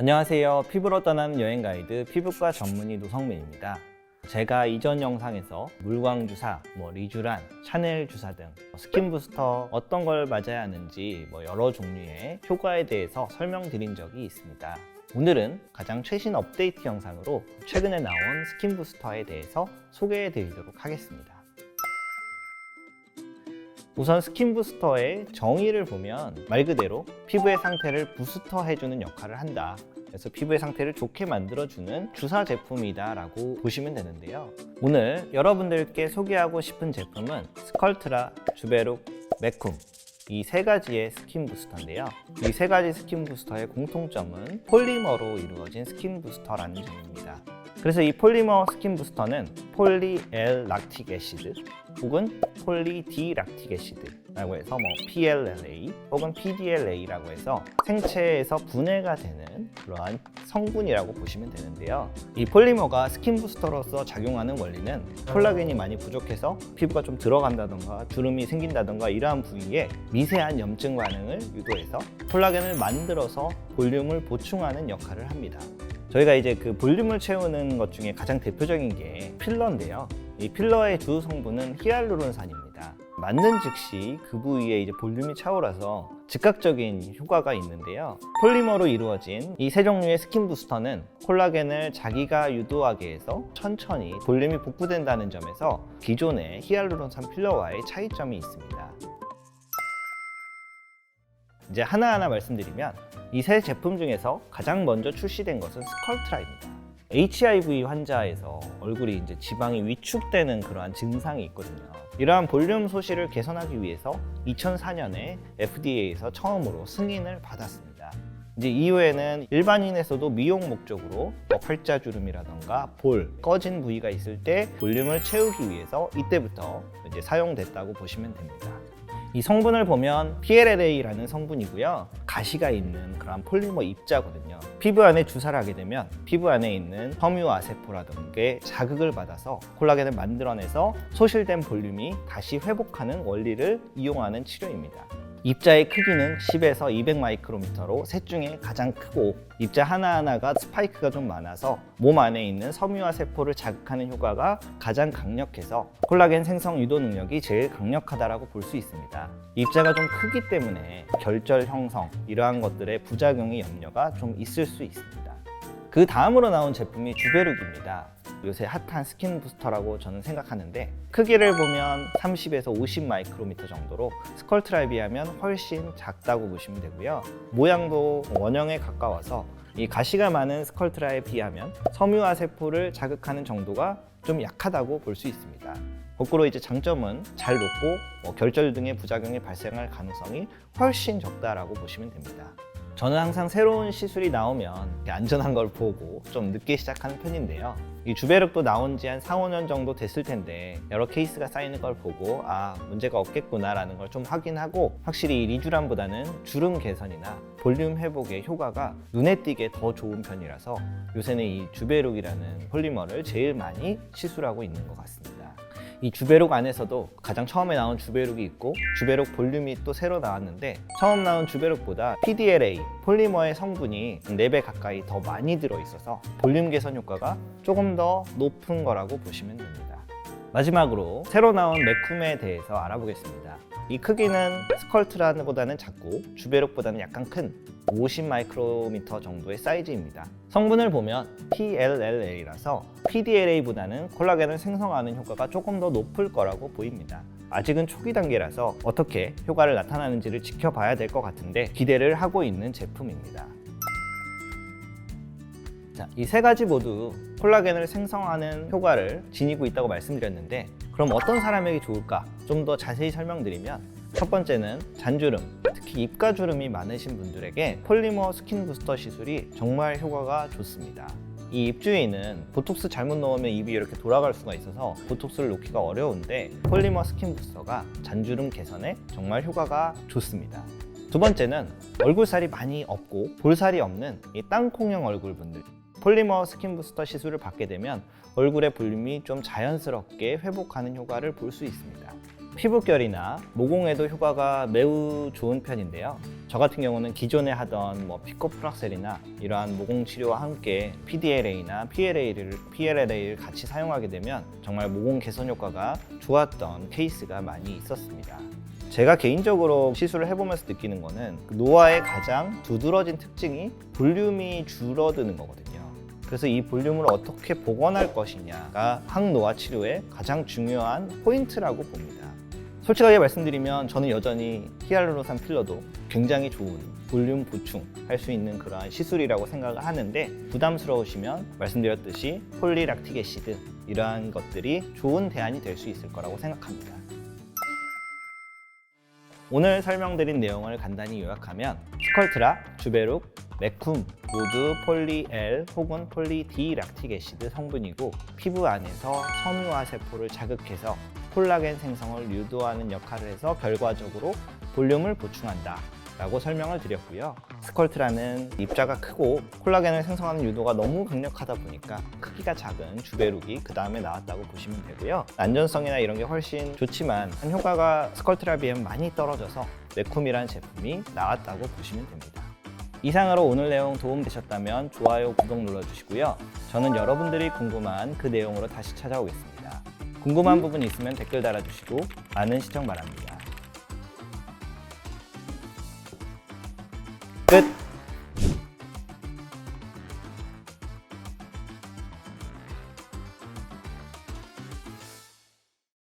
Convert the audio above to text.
안녕하세요. 피부로 떠나는 여행 가이드 피부과 전문의 노성민입니다. 제가 이전 영상에서 물광 주사, 리쥬란, 샤넬 주사 등 스킨 부스터 어떤 걸 맞아야 하는지 여러 종류의 효과에 대해서 설명드린 적이 있습니다. 오늘은 가장 최신 업데이트 영상으로 최근에 나온 스킨 부스터에 대해서 소개해 드리도록 하겠습니다. 우선 스킨 부스터의 정의를 보면 말 그대로 피부의 상태를 부스터 해주는 역할을 한다. 그래서 피부의 상태를 좋게 만들어주는 주사 제품이다 라고 보시면 되는데요. 오늘 여러분들께 소개하고 싶은 제품은 스컬트라, 주베룩, 매쿰 이 세 가지의 스킨 부스터인데요. 이 세 가지 스킨 부스터의 공통점은 폴리머로 이루어진 스킨 부스터라는 점입니다. 그래서 이 폴리머 스킨 부스터는 폴리 L 락틱 애시드 혹은 폴리 D 락틱 애시드라고 해서 PLLA 혹은 PDLA라고 해서 생체에서 분해가 되는 그러한 성분이라고 보시면 되는데요. 이 폴리머가 스킨 부스터로서 작용하는 원리는 콜라겐이 많이 부족해서 피부가 좀 들어간다던가 주름이 생긴다던가 이러한 부위에 미세한 염증 반응을 유도해서 콜라겐을 만들어서 볼륨을 보충하는 역할을 합니다. 저희가 이제 그 볼륨을 채우는 것 중에 가장 대표적인 게 필러인데요. 이 필러의 주 성분은 히알루론산입니다. 맞는 즉시 그 부위에 이제 볼륨이 차오라서 즉각적인 효과가 있는데요. 폴리머로 이루어진 이 세 종류의 스킨 부스터는 콜라겐을 자기가 유도하게 해서 천천히 볼륨이 복구된다는 점에서 기존의 히알루론산 필러와의 차이점이 있습니다. 이제 하나하나 말씀드리면 이 세 제품 중에서 가장 먼저 출시된 것은 스컬트라입니다. HIV 환자에서 얼굴이 이제 지방이 위축되는 그러한 증상이 있거든요. 이러한 볼륨 소실을 개선하기 위해서 2004년에 FDA에서 처음으로 승인을 받았습니다. 이제 이후에는 일반인에서도 미용 목적으로 팔자주름이라던가 볼, 꺼진 부위가 있을 때 볼륨을 채우기 위해서 이때부터 이제 사용됐다고 보시면 됩니다. 이 성분을 보면 PLLA라는 성분이고요. 가시가 있는 그런 폴리머 입자거든요. 피부 안에 주사를 하게 되면 피부 안에 있는 섬유아세포라든가 자극을 받아서 콜라겐을 만들어내서 소실된 볼륨이 다시 회복하는 원리를 이용하는 치료입니다. 입자의 크기는 10에서 200 마이크로미터로 셋 중에 가장 크고 입자 하나하나가 스파이크가 좀 많아서 몸 안에 있는 섬유아세포를 자극하는 효과가 가장 강력해서 콜라겐 생성 유도 능력이 제일 강력하다고 볼 수 있습니다. 입자가 좀 크기 때문에 결절 형성 이러한 것들의 부작용의 염려가 좀 있을 수 있습니다. 그 다음으로 나온 제품이 주베룩입니다. 요새 핫한 스킨 부스터라고 저는 생각하는데 크기를 보면 30에서 50 마이크로미터 정도로 스컬트라에 비하면 훨씬 작다고 보시면 되고요. 모양도 원형에 가까워서 이 가시가 많은 스컬트라에 비하면 섬유아세포를 자극하는 정도가 좀 약하다고 볼 수 있습니다. 거꾸로 이제 장점은 잘 녹고 결절 등의 부작용이 발생할 가능성이 훨씬 적다라고 보시면 됩니다. 저는 항상 새로운 시술이 나오면 안전한 걸 보고 좀 늦게 시작하는 편인데요. 이 주베룩도 나온 지 한 4, 5년 정도 됐을 텐데 여러 케이스가 쌓이는 걸 보고 문제가 없겠구나 라는 걸 좀 확인하고 확실히 이 리쥬란보다는 주름 개선이나 볼륨 회복의 효과가 눈에 띄게 더 좋은 편이라서 요새는 이 주베룩이라는 폴리머를 제일 많이 시술하고 있는 것 같습니다. 이 주베룩 안에서도 가장 처음에 나온 주베룩이 있고 주베룩 볼륨이 또 새로 나왔는데 처음 나온 주베룩보다 PDLA 폴리머의 성분이 4배 가까이 더 많이 들어있어서 볼륨 개선 효과가 조금 더 높은 거라고 보시면 됩니다. 마지막으로 새로 나온 매쿰에 대해서 알아보겠습니다. 이 크기는 스컬트라보다는 작고 주베룩보다는 약간 큰 50 마이크로미터 정도의 사이즈입니다. 성분을 보면 PLLA라서 PDLA보다는 콜라겐을 생성하는 효과가 조금 더 높을 거라고 보입니다. 아직은 초기 단계라서 어떻게 효과를 나타나는지를 지켜봐야 될 것 같은데 기대를 하고 있는 제품입니다. 이 세 가지 모두 콜라겐을 생성하는 효과를 지니고 있다고 말씀드렸는데 그럼 어떤 사람에게 좋을까? 좀 더 자세히 설명드리면 첫 번째는 잔주름, 특히 입가주름이 많으신 분들에게 폴리머 스킨 부스터 시술이 정말 효과가 좋습니다. 이 입 주위는 보톡스 잘못 넣으면 입이 이렇게 돌아갈 수가 있어서 보톡스를 놓기가 어려운데 폴리머 스킨 부스터가 잔주름 개선에 정말 효과가 좋습니다. 두 번째는 얼굴살이 많이 없고 볼살이 없는 이 땅콩형 얼굴분들 폴리머 스킨 부스터 시술을 받게 되면 얼굴의 볼륨이 좀 자연스럽게 회복하는 효과를 볼 수 있습니다. 피부결이나 모공에도 효과가 매우 좋은 편인데요. 저 같은 경우는 기존에 하던 피코프락셀이나 이러한 모공 치료와 함께 PDLA나 PLLA를 같이 사용하게 되면 정말 모공 개선 효과가 좋았던 케이스가 많이 있었습니다. 제가 개인적으로 시술을 해보면서 느끼는 거는 노화의 가장 두드러진 특징이 볼륨이 줄어드는 거거든요. 그래서 이 볼륨을 어떻게 복원할 것이냐가 항노화 치료의 가장 중요한 포인트라고 봅니다. 솔직하게 말씀드리면 저는 여전히 히알루론산 필러도 굉장히 좋은 볼륨 보충할 수 있는 그러한 시술이라고 생각을 하는데, 부담스러우시면 말씀드렸듯이 폴리락틱 애시드 이러한 것들이 좋은 대안이 될 수 있을 거라고 생각합니다. 오늘 설명드린 내용을 간단히 요약하면 스컬트라, 주베룩, 메쿰 모두 폴리-L 혹은 폴리-D 락틱 애시드 성분이고 피부 안에서 섬유화 세포를 자극해서 콜라겐 생성을 유도하는 역할을 해서 결과적으로 볼륨을 보충한다 라고 설명을 드렸고요. 스컬트라는 입자가 크고 콜라겐을 생성하는 유도가 너무 강력하다 보니까 크기가 작은 주베룩이 그 다음에 나왔다고 보시면 되고요. 안전성이나 이런 게 훨씬 좋지만 효과가 스컬트라에 비해 많이 떨어져서 메쿰이라는 제품이 나왔다고 보시면 됩니다. 이상으로 오늘 내용 도움되셨다면 좋아요, 구독 눌러주시고요. 저는 여러분들이 궁금한 그 내용으로 다시 찾아오겠습니다. 궁금한 부분이 있으면 댓글 달아주시고 많은 시청 바랍니다. 끝!